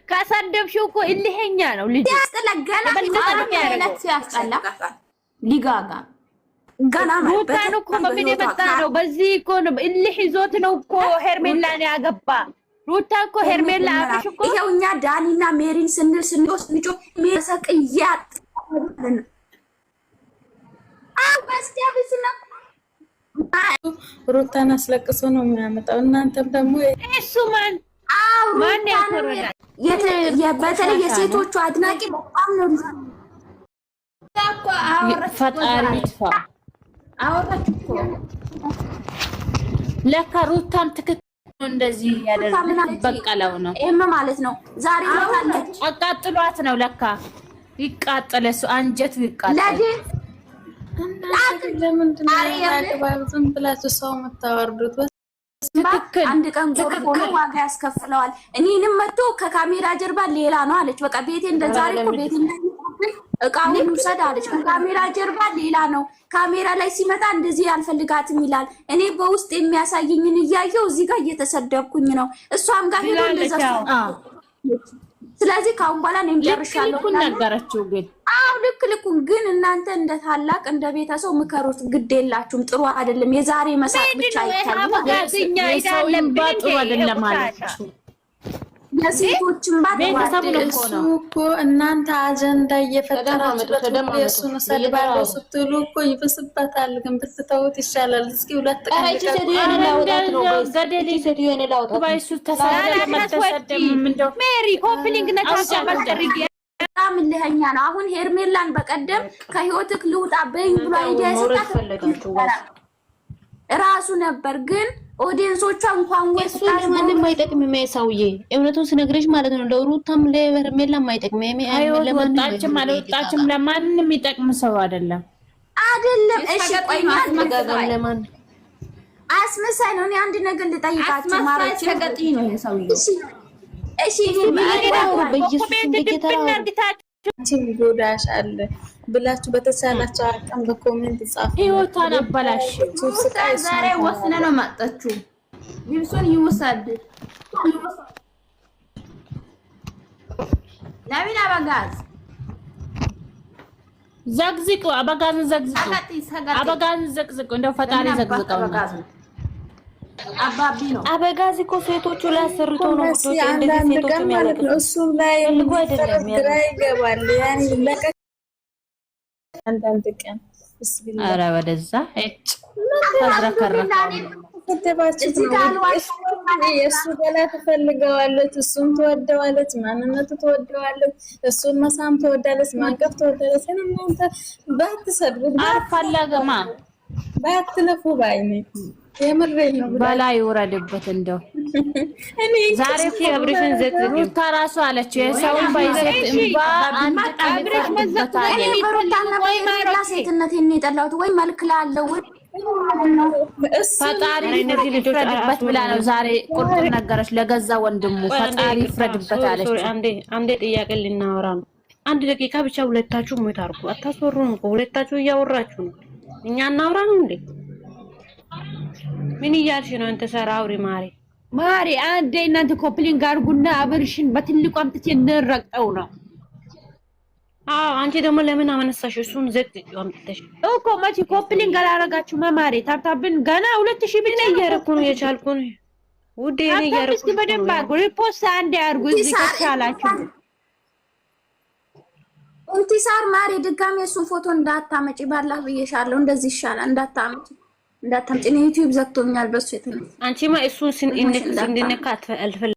ካሳደብሽው እኮ እልህኛ ነው ልጅ ያስጠላጋና ማለት ያስጠላ ሊጋጋ ገና ሩታን እኮ በምን የመጣ ነው? በዚህ እኮ ነው እልህ ይዞት ነው እኮ ሄርሜላን ያገባ። ሩታ እኮ ሄርሜላ አብሽ እኮ ይሄው እኛ ዳኒና ሜሪን ስንጮ ሜሰቅያት ሩታን አስለቅሶ ነው የሚያመጣው። እናንተም ደግሞ እሱ ማን ያፈረዳል? በተለይ የሴቶቹ አድናቂ በጣም ነው። ፈጣሪ ይጥፋ። አወራችሁ እኮ ለካ ሩታም ትክክል እንደዚህ ያደርጋል። በቀለው ነው እማ ማለት ነው። ዛሬ ታለች አቃጥሏት ነው ለካ ይቃጠለ እሱ አንጀቱ ይቃጠል። ለምንድን ነው ዝም ብላችሁ ሰው የምታወርዱት? ትክክል አንድ ቀን ጎርጎሮ ዋጋ ያስከፍለዋል። እኔንም መጥቶ ከካሜራ ጀርባ ሌላ ነው አለች። በቃ ቤቴ እንደዛሬ እኮ ቤቴ እቃውን ውሰድ አለች። ከካሜራ ጀርባ ሌላ ነው። ካሜራ ላይ ሲመጣ እንደዚህ አልፈልጋትም ይላል። እኔ በውስጥ የሚያሳየኝን እያየው እዚህ ጋር እየተሰደብኩኝ ነው። እሷም ጋር ሄዶ እንደዛ ስለዚህ ካሁን በኋላ እኔም ጨርሻለሁ ነገረችው። ግን ልክ ልኩን ግን እናንተ እንደ ታላቅ እንደ ቤተሰብ ምከሩት። ግድ የላችሁም። ጥሩ አይደለም። የዛሬ መሳቅ ብቻ አይታለም። ጋዜኛ አይደለም ጥሩ አይደለም ማለት ነው። የሴቶችን ቤተሰብ እኮ እናንተ አጀንዳ እየፈጠራችሁ እሱን ሰድባለሁ ስትሉ እኮ ይብስበታል። ግን ብትተውት ይሻላል። እስኪ ሁለት ቀን ሜሪ ኮምፕሊንግ ምልኸኛ ነው። አሁን ሄርሜላን በቀደም ከህይወትክ ልውጣ በይኝ ብሎ አይዲያ ሰጣት ራሱ ነበር። ግን ኦዲየንሶቿ እንኳን ወሱ ለማንም አይጠቅምም። ሰውዬ እውነቱን ስነግርሽ ማለት ነው። ለሩታም ለሄርሜላም አይጠቅምም። ለማንም አልወጣችም ለማንም የሚጠቅም ሰው አይደለም። እሺ ቆይኛል ለማን አስመሳይ ነው። እኔ አንድ ነገር ልጠይቃችሁ ማራጭ ተገጥኝ ነው ሰውዬ። እሺ በኢየሱስ እንደገተራ አንቺም ጎዳሽ አለ ብላችሁ በተሳናቸው አቀም በኮሜንት ጻፉ። ህይወቷን አበላሽ። ዛሬ ወስነ ነው ማጣችሁ። ይብሱን ይወሰድ ለምን አበጋዝ ዘግዝቁ አበጋዝ ዘግዝቁ አበጋዝ ዘግዝቁ እንደው ፈጣሪ ዘግዝቀው አባቢ ነው አበጋዝ እኮ ሴቶቹ ላይ አሰርቶ ነው ወጥቶ እንደዚህ ሴቶቹ ማለት ነው። እሱ ላይ አይደለም ግራ ይገባል። ያኔ ለቀቅ አንዳንድ ቀን ኧረ ወደዛ እጭ ተዝረከረከ የእሱ ገላ ትፈልገዋለች፣ እሱን ትወደዋለች፣ ማንነቱ ትወደዋለች፣ እሱን መሳም ትወዳለች፣ ማቀፍ ትወዳለች። እናንተ ባትሰድቡ አልፈለገማ ባትለፉ ባይኔ የምሬን ነው። በላይ ወረደበት እንደው ዛሬ አብሬሽን ሩታ ራሱ አለች የሰውን ባይዘት እንባ አንድ አብሬሽ መዘታለ ወይ ማራ ሴትነት የኔጠላውት ወይ መልክ ላለው ፈጣሪ እነዚህ ልጆች አድበት ብላ ነው ዛሬ ቁርጥ ነገረች ለገዛ ወንድሙ። ፈጣሪ ፍረድበት አለች። አንዴ ጥያቄ ልናወራ ነው። አንድ ደቂቃ ብቻ ሁለታችሁ ሞት አርጉ። አታስወሩን እኮ ሁለታችሁ እያወራችሁ ነው። እኛ እናውራ ነው እንዴ? ምን እያልሽ ነው? እንተ ሰራውሪ ማሪ አንዴ እናንተ ኮፕሊንግ አድርጉና አብርሽን በትልቁ አምጥቼ እንረግጠው ነው። አንቺ ደግሞ ለምን አመነሳሽ? እሱን ዘግጥው አምጥተሽ እኮ መቼ ኮፕሊንግ አላረጋችሁ ማሪ ታብታብን ገና 2000 ብቻ እያረኩ ነው የቻልኩ ነው ውዴ። እኔ እያረኩ እስኪ በደንብ አድርጉ። ሪፖስት አንዴ አድርጉ እዚህ ከቻላችሁ። እንቲሳር ማሪ ድጋሚ እሱን ፎቶ እንዳታመጪ ባላህ ብዬሻለሁ። እንደዚህ ይሻላል። እንዳታምጪ እኔ ዩቲዩብ ዘግቶኛል በሱ የተነሳ። አንቺማ እሱን እንድነካ አልፈልግም።